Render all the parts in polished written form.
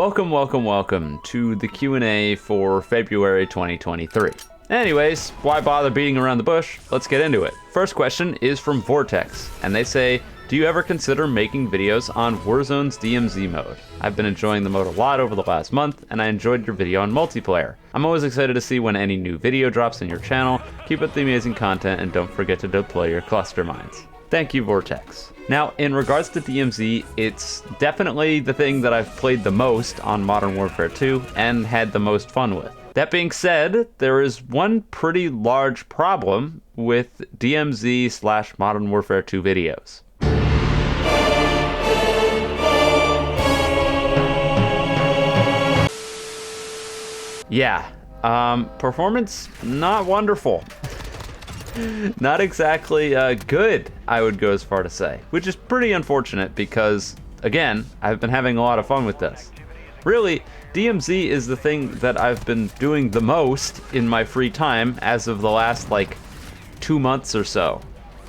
Welcome to the Q&A for February 2023. Anyways, why bother beating around the bush? Let's get into it. First question is from Vortex, and they say, do you ever consider making videos on Warzone's DMZ mode? I've been enjoying the mode a lot over the last month, and I enjoyed your video on multiplayer. I'm always excited to see when any new video drops on your channel. Keep up the amazing content, and don't forget to deploy your cluster mines. Thank you, Vortex. Now, in regards to DMZ, it's definitely the thing that I've played the most on Modern Warfare 2 and had the most fun with. That being said, there is one pretty large problem with DMZ/Modern Warfare 2 videos. Yeah, performance not wonderful. Not exactly good, I would go as far to say, which is pretty unfortunate because, again, I've been having a lot of fun with this. Really, DMZ is the thing that I've been doing the most in my free time as of the last, 2 months or so.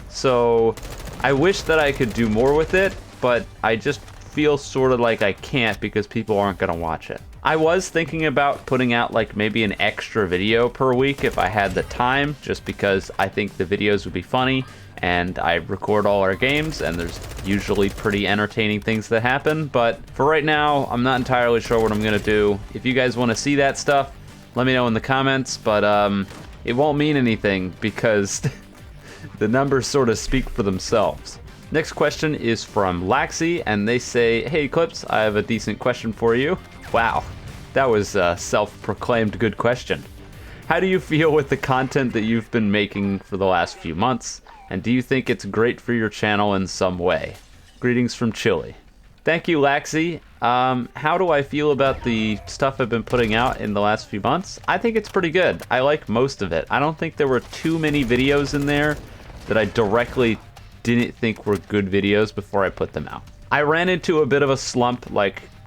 So, I wish that I could do more with it, but I just feel sort of like I can't because people aren't going to watch it. I was thinking about putting out maybe an extra video per week if I had the time, just because I think the videos would be funny and I record all our games and there's usually pretty entertaining things that happen. But for right now, I'm not entirely sure what I'm gonna do. If you guys want to see that stuff, let me know in the comments, but it won't mean anything because the numbers sort of speak for themselves. Next question is from Laxi, and they say, hey Eclipse, I have a decent question for you. Wow, that was a self-proclaimed good question. How do you feel with the content that you've been making for the last few months? And do you think it's great for your channel in some way? Greetings from Chile. Thank you, Laxi. How do I feel about the stuff I've been putting out in the last few months? I think it's pretty good. I like most of it. I don't think there were too many videos in there that I directly didn't think were good videos before I put them out. I ran into a bit of a slump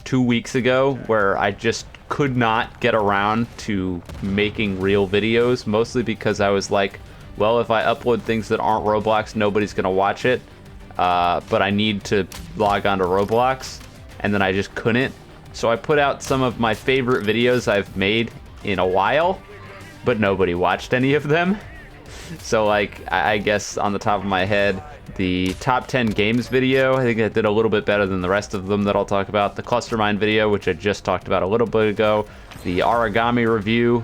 2 weeks ago where I just could not get around to making real videos, mostly because I was like, well, if I upload things that aren't Roblox, nobody's gonna watch it, but I need to log on to Roblox, and then I just couldn't. So I put out some of my favorite videos I've made in a while, but nobody watched any of them. So I guess on the top of my head, the top 10 games video, I think I did a little bit better than the rest of them that I'll talk about. The cluster mine video, which I just talked about a little bit ago. The origami review,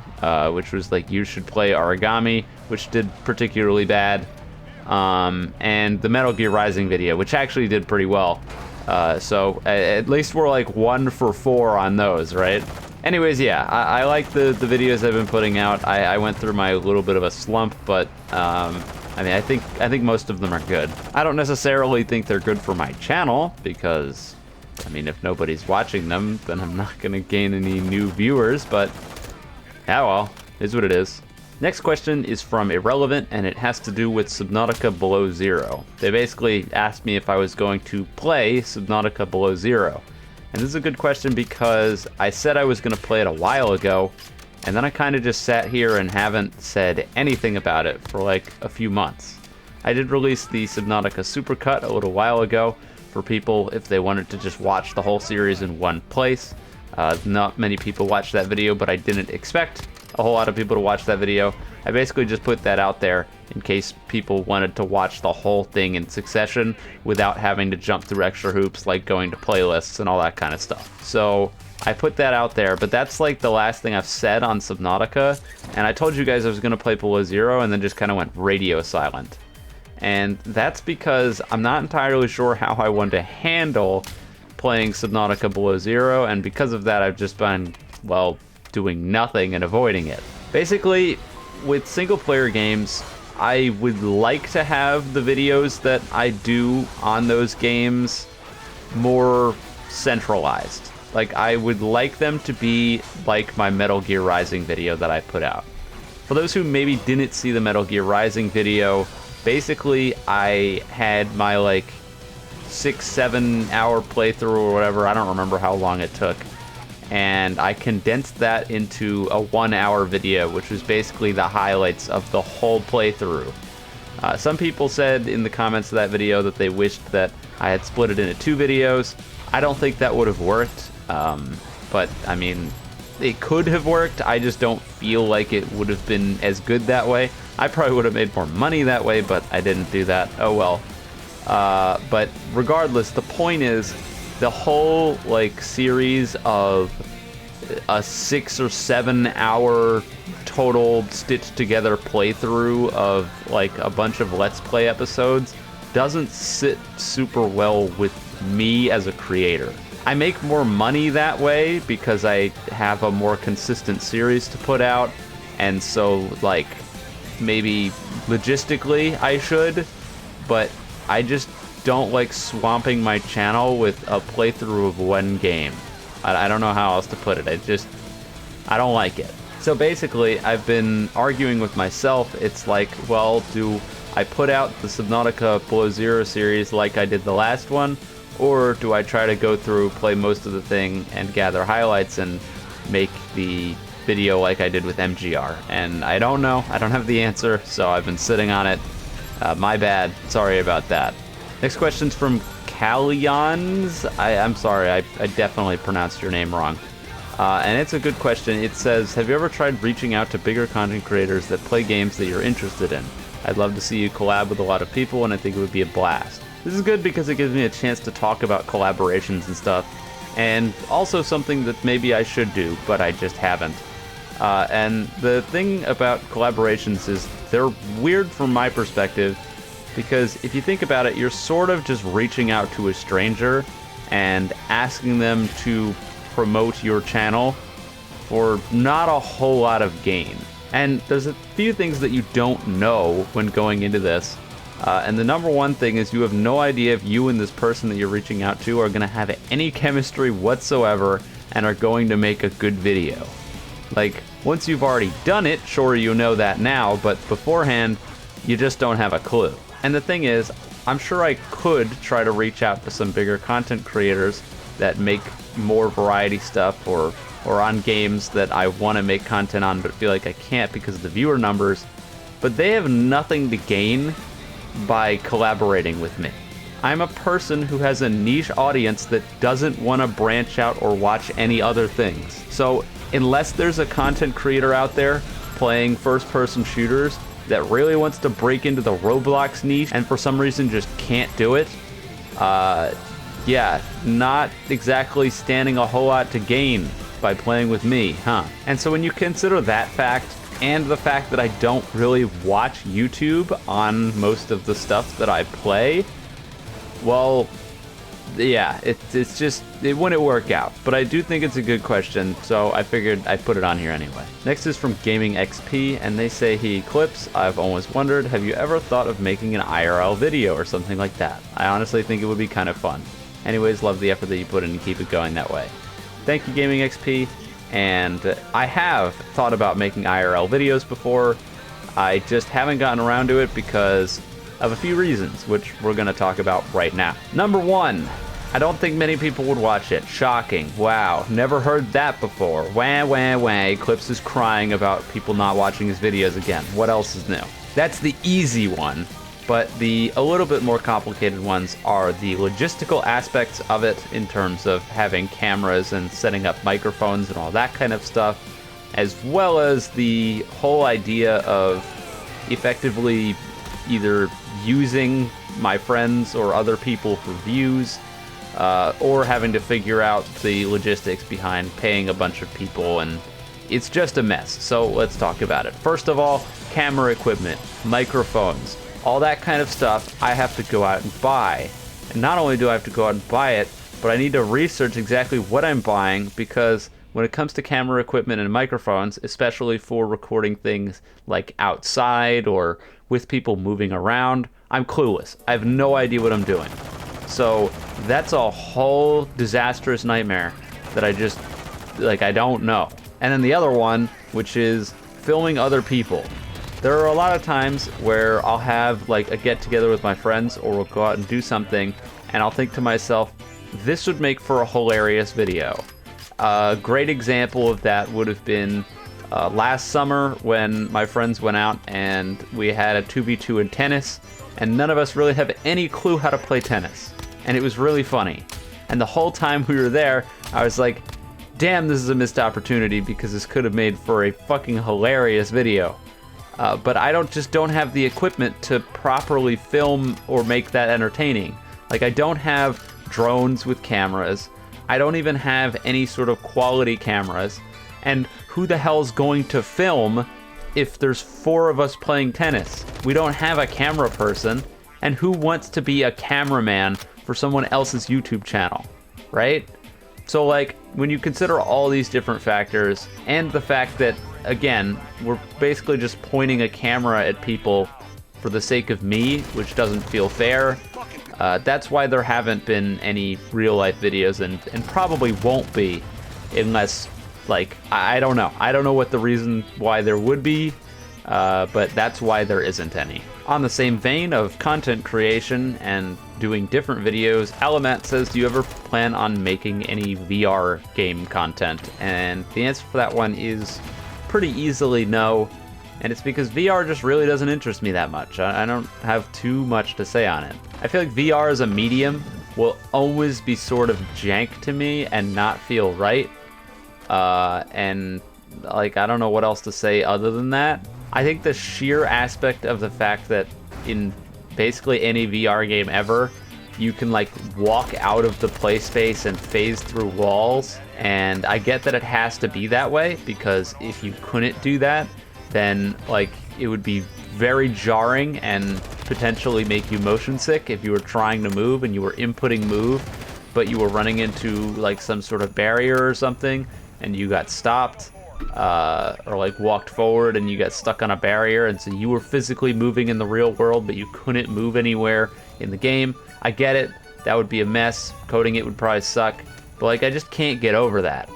which was you should play origami, which did particularly bad. And the Metal Gear Rising video, which actually did pretty well. So at least we're 1 for 4 on those, right? Anyways, yeah, I like the videos I've been putting out. I went through my little bit of a slump, but I think most of them are good. I don't necessarily think they're good for my channel because, if nobody's watching them, then I'm not gonna gain any new viewers, but yeah, well, is what it is. Next question is from Irrelevant, and it has to do with Subnautica Below Zero. They basically asked me if I was going to play Subnautica Below Zero. And this is a good question because I said I was going to play it a while ago, and then I kind of just sat here and haven't said anything about it for a few months. I did release the Subnautica Supercut a little while ago for people if they wanted to just watch the whole series in one place. Not many people watched that video, but I didn't expect a whole lot of people to watch that video. I basically just put that out there in case people wanted to watch the whole thing in succession without having to jump through extra hoops like going to playlists and all that kind of stuff. So I put that out there, but that's the last thing I've said on Subnautica. And I told you guys I was going to play Below Zero and then just kind of went radio silent. And that's because I'm not entirely sure how I want to handle playing Subnautica Below Zero, and because of that I've just been, well, doing nothing and avoiding it. Basically, with single player games, I would like to have the videos that I do on those games more centralized. I would like them to be like my Metal Gear Rising video that I put out. For those who maybe didn't see the Metal Gear Rising video, basically I had my 6-7 hour playthrough or whatever, I don't remember how long it took, and I condensed that into a 1 hour video, which was basically the highlights of the whole playthrough. Some people said in the comments of that video that they wished that I had split it into 2 videos. I don't think that would have worked. but I mean, it could have worked. I just don't feel like it would have been as good that way. I probably would have made more money that way, but I didn't do that. Oh well. But regardless, the point is, the whole like series of a 6 or 7 hour total stitched together playthrough of like a bunch of Let's Play episodes doesn't sit super well with me as a creator. I make more money that way because I have a more consistent series to put out, and so like maybe logistically I should, but I just don't like swamping my channel with a playthrough of one game. I don't know how else to put it. I don't like it. So basically, I've been arguing with myself. It's like, well, do I put out the Subnautica Below Zero series like I did the last one? Or do I try to go through, play most of the thing, and gather highlights and make the video like I did with MGR? And I don't know. I don't have the answer, so I've been sitting on it. My bad. Sorry about that. Next question's from Callions. I'm sorry, I definitely pronounced your name wrong. And it's a good question. It says, have you ever tried reaching out to bigger content creators that play games that you're interested in? I'd love to see you collab with a lot of people, and I think it would be a blast. This is good because it gives me a chance to talk about collaborations and stuff, and also something that maybe I should do, but I just haven't. And the thing about collaborations is they're weird from my perspective, because if you think about it, you're sort of just reaching out to a stranger and asking them to promote your channel for not a whole lot of gain. And there's a few things that you don't know when going into this. And the number one thing is you have no idea if you and this person that you're reaching out to are going to have any chemistry whatsoever and are going to make a good video. Like, once you've already done it, sure, you know that now, but beforehand, you just don't have a clue. And the thing is, I'm sure I could try to reach out to some bigger content creators that make more variety stuff or on games that I want to make content on but feel like I can't because of the viewer numbers, but they have nothing to gain by collaborating with me. I'm a person who has a niche audience that doesn't want to branch out or watch any other things. So unless there's a content creator out there playing first-person shooters that really wants to break into the Roblox niche and for some reason just can't do it, yeah, not exactly standing a whole lot to gain by playing with me, huh? And so when you consider that fact, and the fact that I don't really watch YouTube on most of the stuff that I play, well, yeah, it's just, it wouldn't work out. But I do think it's a good question, so I figured I'd put it on here anyway. Next is from Gaming XP, and they say, hey Eclipse, I've always wondered, have you ever thought of making an IRL video or something like that? I honestly think it would be kind of fun. Anyways, love the effort that you put in and keep it going that way. Thank you, Gaming XP. And I have thought about making IRL videos before. I just haven't gotten around to it because of a few reasons, which we're going to talk about right now. Number one, I don't think many people would watch it. Shocking. Wow. Never heard that before. Wah, wah, wah. Eclipse is crying about people not watching his videos again. What else is new? That's the easy one. But the a little bit more complicated ones are the logistical aspects of it in terms of having cameras and setting up microphones and all that kind of stuff, as well as the whole idea of effectively either using my friends or other people for views, or having to figure out the logistics behind paying a bunch of people, and it's just a mess. So let's talk about it. First of all, camera equipment, microphones, all that kind of stuff I have to go out and buy. And not only do I have to go out and buy it, but I need to research exactly what I'm buying, because when it comes to camera equipment and microphones, especially for recording things like outside or with people moving around, I'm clueless. I have no idea what I'm doing. So that's a whole disastrous nightmare that I just, like, I don't know. And then the other one, which is filming other people. There are a lot of times where I'll have like a get together with my friends, or we'll go out and do something, and I'll think to myself, this would make for a hilarious video. A great example of that would have been last summer when my friends went out and we had a 2v2 in tennis, and none of us really have any clue how to play tennis. And it was really funny. And the whole time we were there, I was like, damn, this is a missed opportunity because this could have made for a fucking hilarious video. But I don't have the equipment to properly film or make that entertaining. Like, I don't have drones with cameras. I don't even have any sort of quality cameras. And who the hell's going to film if there's 4 of us playing tennis? We don't have a camera person. And who wants to be a cameraman for someone else's YouTube channel, right? So, like, when you consider all these different factors and the fact that, again, we're basically just pointing a camera at people for the sake of me, which doesn't feel fair, that's why there haven't been any real-life videos and probably won't be unless, like, I don't know. I don't know what the reason why there would be, but that's why there isn't any. On the same vein of content creation and doing different videos, Alamat says, do you ever plan on making any VR game content? And the answer for that one is pretty easily no, and it's because VR just really doesn't interest me that much. I don't have too much to say on it. I feel like VR as a medium will always be sort of jank to me and not feel right, and like, I don't know what else to say other than that. I think the sheer aspect of the fact that in basically any VR game ever, you can like walk out of the play space and phase through walls, and I get that it has to be that way, because if you couldn't do that, then like it would be very jarring and potentially make you motion sick if you were trying to move and you were inputting move, but you were running into like some sort of barrier or something and you got stopped, or like walked forward and you got stuck on a barrier, and so you were physically moving in the real world but you couldn't move anywhere in the game. I get it, that would be a mess, coding it would probably suck, but like I just can't get over that.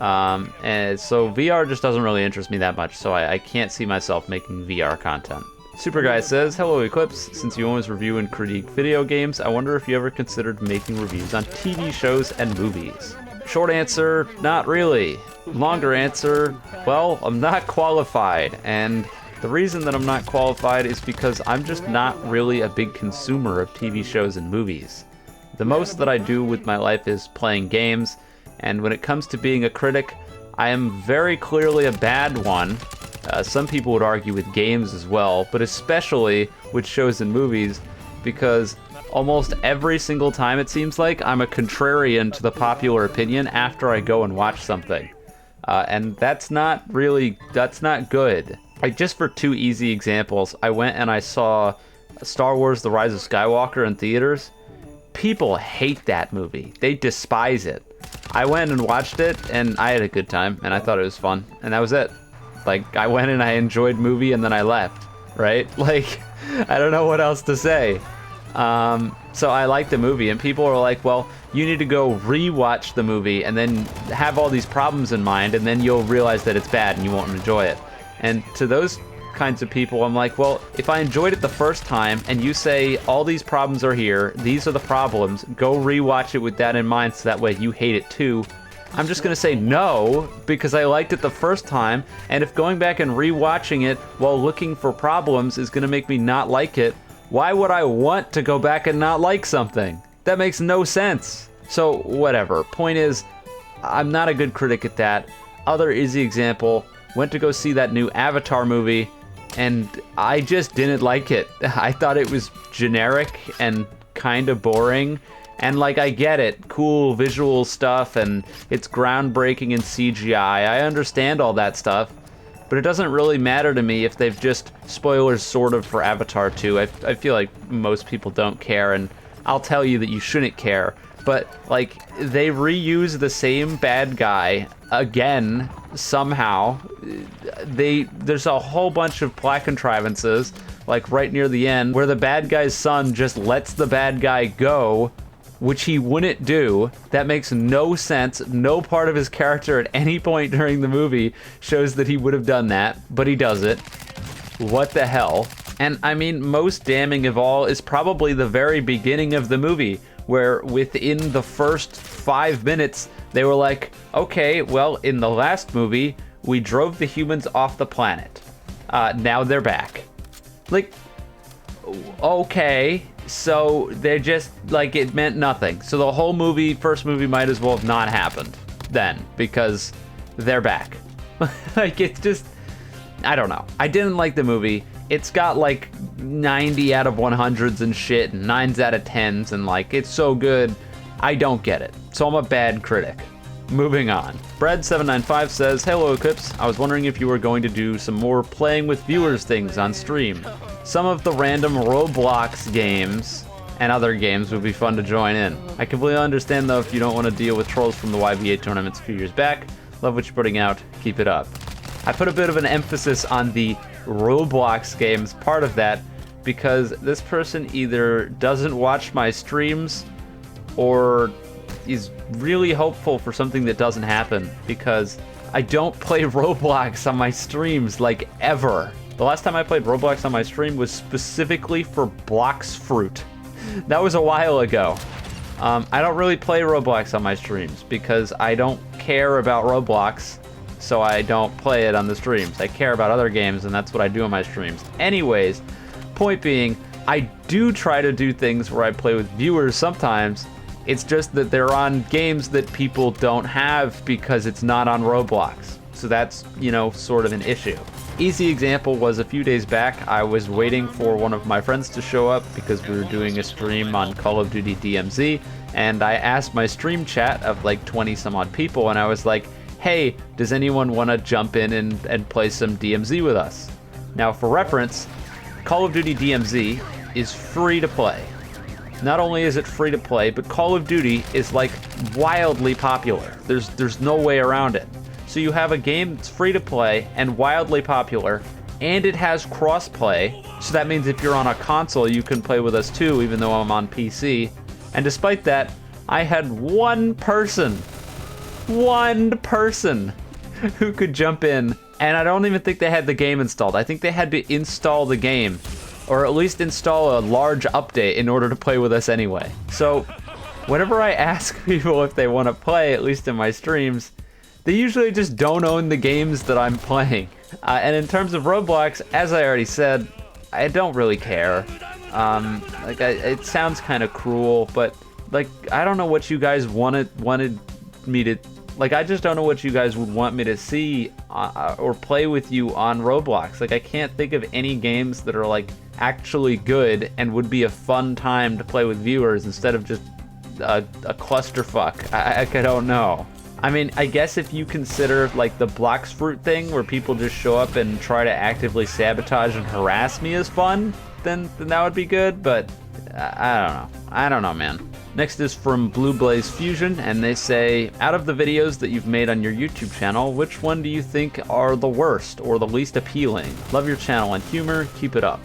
And so VR just doesn't really interest me that much, so I can't see myself making VR content. Super Guy says, hello Eclipse, since you always review and critique video games, I wonder if you ever considered making reviews on TV shows and movies. Short answer, not really. Longer answer, well, I'm not qualified, and the reason that I'm not qualified is because I'm just not really a big consumer of TV shows and movies. The most that I do with my life is playing games, and when it comes to being a critic, I am very clearly a bad one. Some people would argue with games as well, but especially with shows and movies, because almost every single time it seems like I'm a contrarian to the popular opinion after I go and watch something. And that's not good. Like, just for 2 easy examples, I went and I saw Star Wars The Rise of Skywalker in theaters. People hate that movie. They despise it. I went and watched it, and I had a good time, and I thought it was fun, and that was it. Like, I went and I enjoyed movie, and then I left, right? Like, I don't know what else to say. So I liked the movie, and people are like, well, you need to go re-watch the movie and then have all these problems in mind, and then you'll realize that it's bad and you won't enjoy it. And to those kinds of people, I'm like, well, if I enjoyed it the first time and you say all these problems are here, these are the problems, go re-watch it with that in mind so that way you hate it too. I'm just gonna say no, because I liked it the first time, and if going back and re-watching it while looking for problems is gonna make me not like it, why would I want to go back and not like something? That makes no sense. So whatever, point is, I'm not a good critic at that. Other easy example, went to go see that new Avatar movie, and I just didn't like it. I thought it was generic and kind of boring, and like, I get it, cool visual stuff, and it's groundbreaking in CGI, I understand all that stuff, but it doesn't really matter to me if they've just, spoilers sort of for Avatar 2, I feel like most people don't care, and I'll tell you that you shouldn't care, but like, they reuse the same bad guy again somehow. There's a whole bunch of plot contrivances, like right near the end, where the bad guy's son just lets the bad guy go, which he wouldn't do. That makes no sense. No part of his character at any point during the movie shows that he would have done that, but he does it. What the hell? And I mean, most damning of all is probably the very beginning of the movie, where within the first 5 minutes, they were like, okay, well, in the last movie, we drove the humans off the planet. Now they're back. Like, okay, so they're just, like, it meant nothing. So the whole movie, first movie, might as well have not happened. then, because they're back. Like, it's just, I don't know. I didn't like the movie. It's got like 90 out of 100s and shit, and 9s out of 10s, and like, it's so good. I don't get it. So I'm a bad critic. Moving on. Brad795 says, "Hello Eclipse, I was wondering if you were going to do some more playing with viewers things on stream. Some of the random Roblox games and other games would be fun to join in. I completely understand though if you don't want to deal with trolls from the YBA tournaments a few years back. Love what you're putting out, keep it up." I put a bit of an emphasis on the Roblox games part of that because this person either doesn't watch my streams or is really hopeful for something that doesn't happen, because I don't play Roblox on my streams like ever. The last time I played Roblox on my stream was specifically for Blox Fruit. That was a while ago. I don't really play Roblox on my streams because I don't care about Roblox, so I don't play it on the streams. I care about other games, and that's what I do on my streams. Anyways, point being, I do try to do things where I play with viewers sometimes. It's just that they're on games that people don't have because it's not on Roblox. So that's, you know, sort of an issue. Easy example was a few days back, I was waiting for one of my friends to show up because we were doing a stream on Call of Duty DMZ, and I asked my stream chat of like 20 some odd people, and I was like, "Hey, does anyone want to jump in and play some DMZ with us?" Now for reference, Call of Duty DMZ is free to play. Not only is it free to play, but Call of Duty is like wildly popular. There's no way around it. So you have a game that's free to play and wildly popular, and it has cross-play. So that means if you're on a console, you can play with us too, even though I'm on PC. And despite that, I had one person who could jump in, and I don't even think they had the game installed. I think they had to install the game, or at least install a large update in order to play with us anyway. So whenever I ask people if they want to play, at least in my streams, they usually just don't own the games that I'm playing. And in terms of Roblox, as I already said, I don't really care. It sounds kind of cruel, but like, I don't know what you guys wanted me to, like, I just don't know what you guys would want me to see or play with you on Roblox. Like, I can't think of any games that are like actually good and would be a fun time to play with viewers instead of just a clusterfuck. I don't know. I mean, I guess if you consider like the Blox Fruit thing where people just show up and try to actively sabotage and harass me as fun, then that would be good, but I don't know, man. Next is from Blue Blaze Fusion, and they say, "Out of the videos that you've made on your YouTube channel, which one do you think are the worst or the least appealing? Love your channel and humor, keep it up."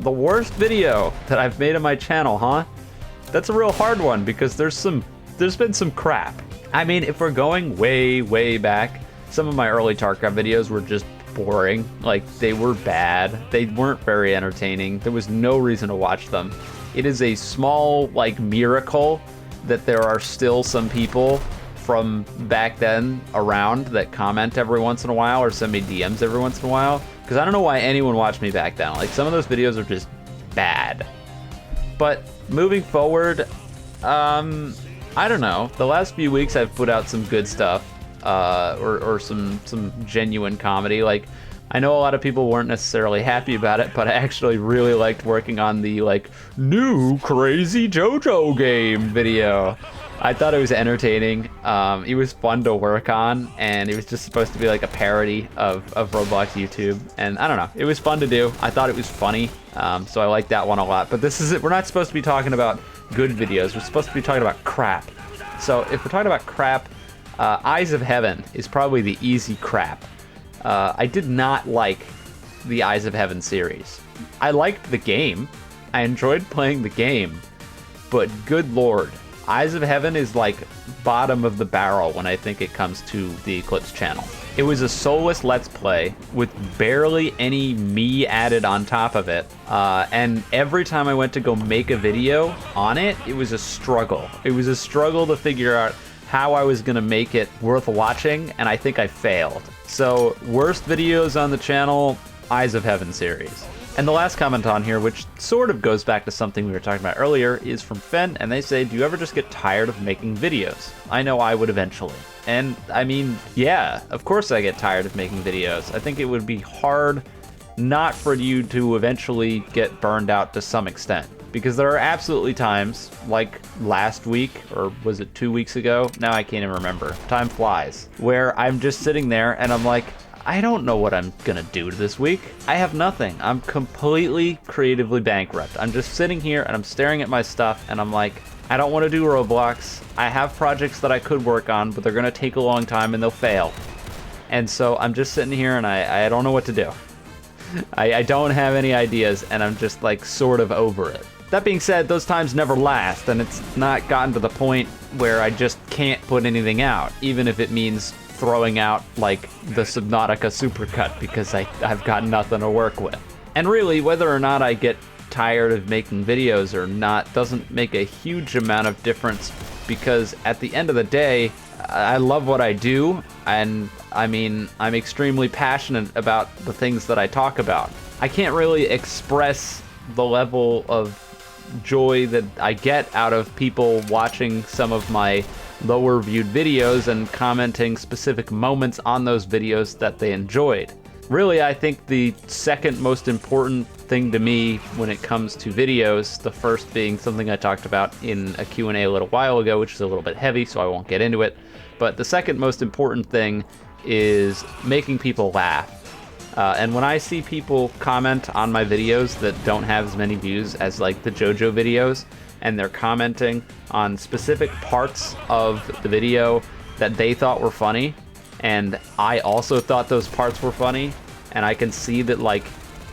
The worst video that I've made on my channel, huh? That's a real hard one because there's been some crap. I mean, if we're going way back, some of my early Tarkov videos were just boring. Like, they were bad. They weren't very entertaining. There was no reason to watch them. It is a small, like, miracle that there are still some people from back then around that comment every once in a while or send me DMs every once in a while. Because I don't know why anyone watched me back then. Like, some of those videos are just bad. But moving forward, I don't know. The last few weeks I've put out some good stuff, or some genuine comedy. Like, I know a lot of people weren't necessarily happy about it, but I actually really liked working on the like new crazy JoJo game video. I thought it was entertaining. It was fun to work on, and it was just supposed to be like a parody of Roblox YouTube. And I don't know, it was fun to do. I thought it was funny, so I liked that one a lot. But this is it. We're not supposed to be talking about good videos. We're supposed to be talking about crap. So if we're talking about crap, Eyes of Heaven is probably the easy crap. I did not like the Eyes of Heaven series. I liked the game. I enjoyed playing the game, but good lord, Eyes of Heaven is like bottom of the barrel when I think it comes to the Eclipse channel. It was a soulless Let's Play with barely any me added on top of it. And every time I went to go make a video on it, it was a struggle. It was a struggle to figure out how I was gonna make it worth watching, and I think I failed. So, worst videos on the channel, Eyes of Heaven series. And the last comment on here, which sort of goes back to something we were talking about earlier, is from Fen, and they say, do you ever just get tired of making videos? I know I would eventually. And I mean, yeah, of course I get tired of making videos. I think it would be hard not for you to eventually get burned out to some extent. Because there are absolutely times, like last week, or was it 2 weeks ago? Now I can't even remember. Time flies. Where I'm just sitting there and I'm like, I don't know what I'm gonna do this week. I have nothing. I'm completely creatively bankrupt. I'm just sitting here and I'm staring at my stuff and I'm like, I don't want to do Roblox. I have projects that I could work on, but they're gonna take a long time and they'll fail. And so I'm just sitting here and I don't know what to do. I don't have any ideas and I'm just like sort of over it. That being said, those times never last, and it's not gotten to the point where I just can't put anything out, even if it means throwing out like the Subnautica supercut because I've got nothing to work with. And really, whether or not I get tired of making videos or not doesn't make a huge amount of difference, because at the end of the day, I love what I do, and I mean, I'm extremely passionate about the things that I talk about. I can't really express the level of joy that I get out of people watching some of my lower viewed videos and commenting specific moments on those videos that they enjoyed. Really, I think the second most important thing to me when it comes to videos, the first being something I talked about in a Q&A a little while ago, which is a little bit heavy, so I won't get into it, but the second most important thing is making people laugh. And when I see people comment on my videos that don't have as many views as like the JoJo videos, and they're commenting on specific parts of the video that they thought were funny, and I also thought those parts were funny, and I can see that like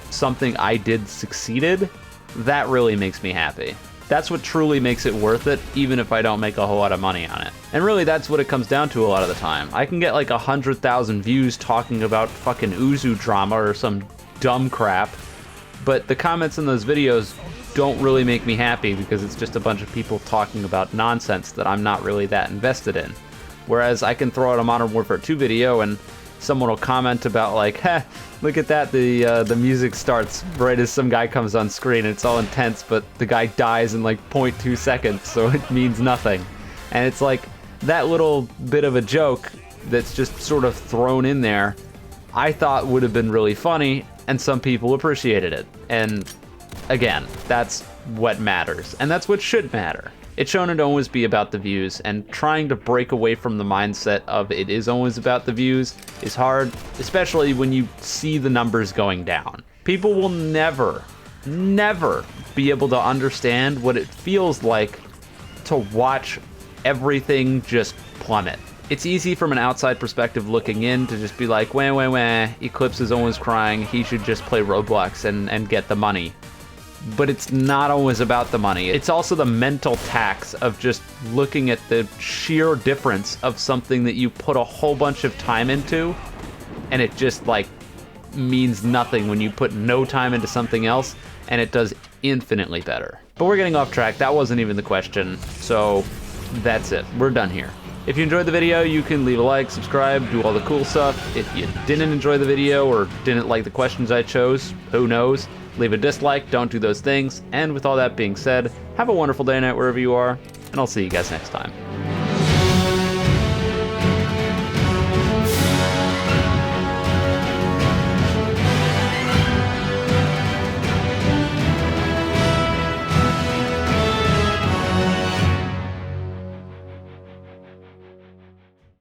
something I did succeeded, that really makes me happy. That's what truly makes it worth it, even if I don't make a whole lot of money on it. And really, that's what it comes down to a lot of the time. I can get like 100,000 views talking about fucking Uzu drama or some dumb crap, but the comments in those videos don't really make me happy because it's just a bunch of people talking about nonsense that I'm not really that invested in. Whereas I can throw out a Modern Warfare 2 video and someone will comment about like, heh, look at that, the music starts right as some guy comes on screen and it's all intense, but the guy dies in like 0.2 seconds, so it means nothing. And it's like that little bit of a joke that's just sort of thrown in there, I thought would have been really funny, and some people appreciated it. And again, that's what matters, and that's what should matter. It shouldn't always be about the views, and trying to break away from the mindset of it is always about the views is hard, especially when you see the numbers going down. People will never be able to understand what it feels like to watch everything just plummet. It's easy from an outside perspective looking in to just be like, wah, Eclipse is always crying, he should just play Roblox and get the money. But it's not always about the money. It's also the mental tax of just looking at the sheer difference of something that you put a whole bunch of time into, and it just like means nothing when you put no time into something else and it does infinitely better. But we're getting off track. That wasn't even the question. So that's it. We're done here. If you enjoyed the video, you can leave a like, subscribe, do all the cool stuff. If you didn't enjoy the video or didn't like the questions I chose, who knows? Leave a dislike, don't do those things. And with all that being said, have a wonderful day, night, wherever you are, and I'll see you guys next time.